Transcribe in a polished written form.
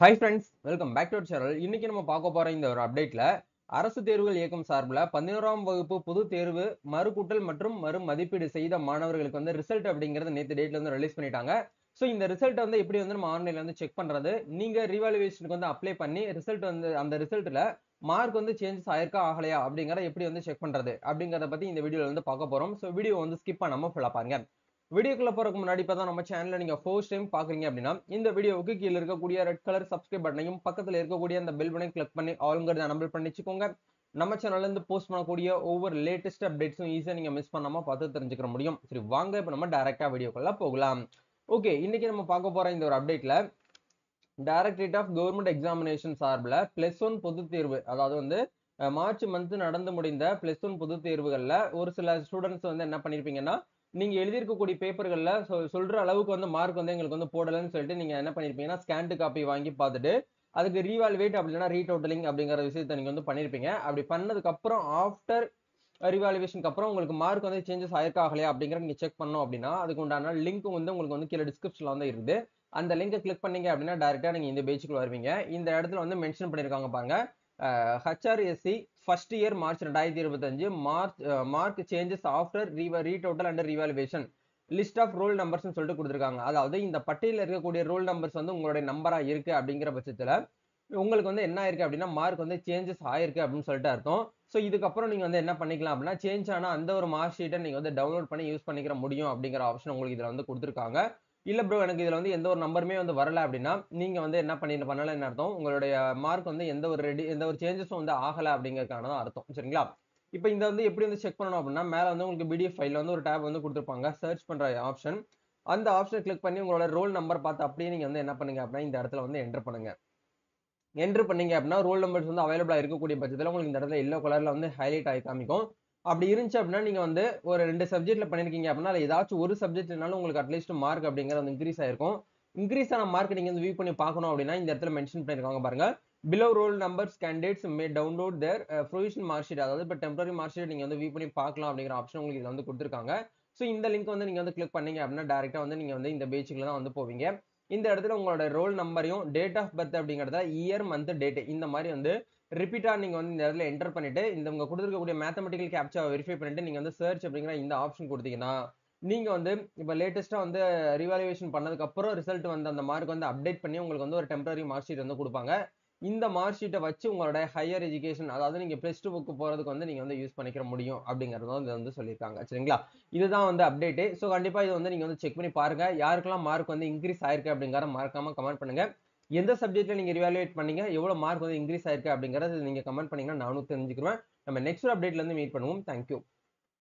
Hi friends, welcome back to our channel. இன்னைக்கு நம்ம பார்க்க போற இந்த ஒரு அப்டேட்ல அரசு தேர்வுகள் இயக்கம் சார்பில் 11ஆம் வகுப்பு பொதுத் தேர்வு மறுகூட்டல் மற்றும் மறு மதிப்பீடு செய்த மாணவர்களுக்கு வந்து ரிசல்ட் அப்படிங்கறது நேற்று டேட்ல வந்து ரிலீஸ் பண்ணிட்டாங்க. ஸோ இந்த ரிசல்ட் வந்து எப்படி வந்து நம்ம ஆன்லைன்ல வந்து செக் பண்றது, நீங்க ரீவாலுவேஷனுக்கு வந்து அப்ளை பண்ணி ரிசல்ட் வந்து அந்த ரிசல்ட்ல மார்க் வந்து சேஞ்சஸ் ஆயிருக்கா ஆகலையா அப்படிங்கறத எப்படி வந்து செக் பண்றது அப்படிங்கறத பத்தி இந்த வீடியோல வந்து பார்க்க போறோம். ஸோ வீடியோ வந்து ஸ்கிப் பண்ணாம ஃபுல்லா பாருங்க. வீடியோக்குள்ள போறதுக்கு முன்னாடி இப்பதான் நம்ம சேனல்ல நீங்க ஃபர்ஸ்ட் டைம் பாக்குறீங்க அப்படின்னா இந்த வீடியோவுக்கு கீழ இருக்கக்கூடிய ரெட் கலர் சப்ஸ்கிரைப் பட்டனையும் பக்கத்துல இருக்கக்கூடிய அந்த பெல் பட்டனையும் கிளிக் பண்ணி ஆல்ங்கிறத எனபிள் பண்ணி வச்சுக்கோங்க. நம்ம சேனல்ல இருந்து போஸ்ட் பண்ணக்கூடிய ஒவ்வொரு லேட்டஸ்ட் அப்டேட்ஸும் ஈஸியா நீங்க மிஸ் பண்ணாம பார்த்து தெரிஞ்சுக்க முடியும். சரி, வாங்க இப்ப நம்ம டைரக்டா வீடியோக்குள்ள போகலாம். ஓகே, இன்னைக்கு நம்ம பார்க்க போற இந்த ஒரு அப்டேட்ல டைரக்டரேட் ஆஃப் கவர்மெண்ட் எக்ஸாமினேஷன் சார்பில் பிளஸ் ஒன் பொதுத் தேர்வு, அதாவது வந்து மார்ச் மந்த் நடந்து முடிந்த பிளஸ் ஒன் பொதுத் தேர்வுகள்ல ஒரு சில ஸ்டூடெண்ட்ஸ் வந்து என்ன பண்ணிருப்பீங்கன்னா, நீங்க எழுதியிருக்கக்கூடிய பேப்பர்கள்ல சொல்ற அளவுக்கு வந்து மார்க் வந்து எங்களுக்கு வந்து போடலன்னு சொல்லிட்டு நீங்க என்ன பண்ணிருப்பீங்கன்னா ஸ்கேன்டு காப்பி வாங்கி பார்த்துட்டு அதுக்கு ரீவால்வேட் அப்படின்னா ரீடோட்டலிங் அப்படிங்கிற விஷயத்தை நீங்க வந்து பண்ணிருப்பீங்க. அப்படி பண்ணதுக்கு அப்புறம் ஆஃப்டர் ரிவாலுவேஷனுக்கு அப்புறம் உங்களுக்கு மார்க் வந்து சேஞ்சஸ் ஆயிருக்கா ஆகலையா அப்படிங்கிற நீங்க செக் பண்ணோம் அப்படின்னா அதுக்கு உண்டான லிங்க் வந்து உங்களுக்கு வந்து கீழே டிஸ்கிரிப்ஷன்ல வந்து இருக்குது. அந்த லிங்கை கிளிக் பண்ணீங்க அப்படின்னா டைரக்டா நீங்க இந்த பேஜுக்கு வருவீங்க. இந்த இடத்துல வந்து மென்ஷன் பண்ணிருக்காங்க பாருங்க, HRSC first year March 2025 mark changes after retotal and revaluation list of roll numbers சொல்லிட்டு கொடுத்துருக்காங்க. அதாவது இந்த பட்டியலில் இருக்கக்கூடிய ரோல் நம்பர்ஸ் வந்து உங்களுடைய நம்பரா இருக்கு அப்படிங்கிற பட்சத்துல உங்களுக்கு வந்து என்ன ஆயிருக்கு அப்படின்னா மார்க் வந்து சேஞ்சஸ் ஆயிருக்கு அப்படின்னு சொல்லிட்டு அர்த்தம். ஸோ இதுக்கப்புறம் நீங்க வந்து என்ன பண்ணிக்கலாம் அப்படின்னா சேஞ்ச் ஆனா அந்த ஒரு மார்க் ஷீட்டை நீங்க வந்து டவுன்லோட் பண்ணி யூஸ் பண்ணிக்கிற முடியும் அப்படிங்கிற ஆப்ஷன் உங்களுக்கு இதுல வந்து கொடுத்துருக்காங்க. இல்ல ப்ரோ, எனக்கு இதுல வந்து எந்த ஒரு நம்பருமே வந்து வரல அப்படின்னா நீங்க வந்து என்ன பண்ணல என்ன அர்த்தம், உங்களுடைய மார்க் வந்து எந்த ஒரு சேஞ்சஸும் வந்து ஆகல அப்படிங்கறதுக்கான தான் அர்த்தம். சரிங்களா? இப்போ இந்த வந்து எப்படி வந்து செக் பண்ணணும் அப்படின்னா மேல வந்து உங்களுக்கு பிடிஎஃப் ஃபைல்ல வந்து ஒரு டேப் வந்து கொடுத்துருப்பாங்க, சர்ச் பண்ற ஆப்ஷன். அந்த ஆப்ஷனை கிளிக் பண்ணி உங்களோட ரோல் நம்பர் பார்த்து அப்படியே நீங்க வந்து என்ன பண்ணுங்க அப்படின்னா இந்த இடத்துல வந்து என்டர் பண்ணுங்க. என்டர் பண்ணீங்க அப்படின்னா ரோல் நம்பர்ஸ் வந்து அவைலபிளா இருக்கக்கூடிய பட்சத்தில் உங்களுக்கு இந்த இடத்துல எல்லோ கலர்ல வந்து ஹைலைட் ஆகி காமிக்கும். அப்படி இருந்துச்சு அப்படின்னா நீங்க வந்து ஒரு 2 சப்ஜெக்ட்ல பண்ணிருக்கீங்க அப்படின்னா ஏதாச்சும் ஒரு சப்ஜெக்ட்னாலும் உங்களுக்கு அட்லீஸ்ட் மார்க் அப்படிங்கிறது வந்து இன்க்ரீஸ் ஆயிருக்கும். இன்க்ரீஸ் ஆன மார்க் நீங்க வந்து வியூ பண்ணி பார்க்கணும் அப்படின்னா இந்த இடத்துல மென்ஷன் பண்ணிருக்காங்க பாருங்க, below roll numbers candidates may download their provisional mark sheet, அதாவது இப்போ டெம்பரரி மார்க் ஷீட் நீங்க வந்து வியூ பண்ணி பார்க்கலாம் அப்படிங்கிற ஆப்ஷன் உங்களுக்கு இதுல வந்து கொடுத்துருக்காங்க. ஸோ இந்த லிங்க் வந்து நீங்க வந்து கிளிக் பண்ணீங்க அப்படின்னா டேரக்டா வந்து நீங்க வந்து இந்த பேஜுக்குள்ள தான் வந்து போவீங்க. இந்த இடத்துல உங்களோட ரோல் நம்பரையும் டேட் ஆஃப் பர்த் அப்படிங்கறத இயர் மந்த் டேட் இந்த மாதிரி வந்து ரிப்பீட்டா நீங்க வந்து இந்த இடத்துல என்டர் பண்ணிட்டு இந்த உங்க கொடுத்துருக்கக்கூடிய மேத்தமெட்டிக்கல் கேப்சா வெரிஃபை பண்ணிட்டு நீங்க வந்து சர்ச் அப்படிங்கிற இந்த ஆப்ஷன் கொடுத்தீங்கன்னா நீங்க வந்து இப்ப லேட்டஸ்டா வந்து ரிவாலுவேஷன் பண்ணதுக்கு அப்புறம் ரிசல்ட் வந்து அந்த மார்க் வந்து அப்டேட் பண்ணி உங்களுக்கு வந்து ஒரு டெம்பரரி மார்க் ஷீட் வந்து கொடுப்பாங்க. இந்த மார்க் ஷீட்டை வச்சு உங்களோட ஹையர் எஜுகேஷன், அதாவது நீங்க பிளஸ் டூ புக்கு போறதுக்கு வந்து நீங்க வந்து யூஸ் பண்ணிக்கிற முடியும் அப்படிங்கறது வந்து சொல்லியிருக்காங்க. சரிங்களா? இதுதான் வந்து அப்டேட். ஸோ கண்டிப்பா இது வந்து நீங்க வந்து செக் பண்ணி பாருங்க. யாருக்கெல்லாம் மார்க் வந்து இன்க்ரீஸ் ஆயிருக்கு அப்படிங்கறத மறக்காம கமெண்ட் பண்ணுங்க. எந்த சப்ஜெக்ட்ல நீங்க ரிவாலுவேட் பண்ணீங்க, எவ்வளவு மார்க் வந்து இன்க்ரீஸ் ஆயிருக்கு அப்படிங்கறத நீங்க கமெண்ட் பண்ணீங்கன்னா நானும் தெரிஞ்சுக்குவேன். நம்ம நெக்ஸ்ட் அப்டேட்ல இருந்து மீட் பண்ணுவோம். தேங்க்யூ.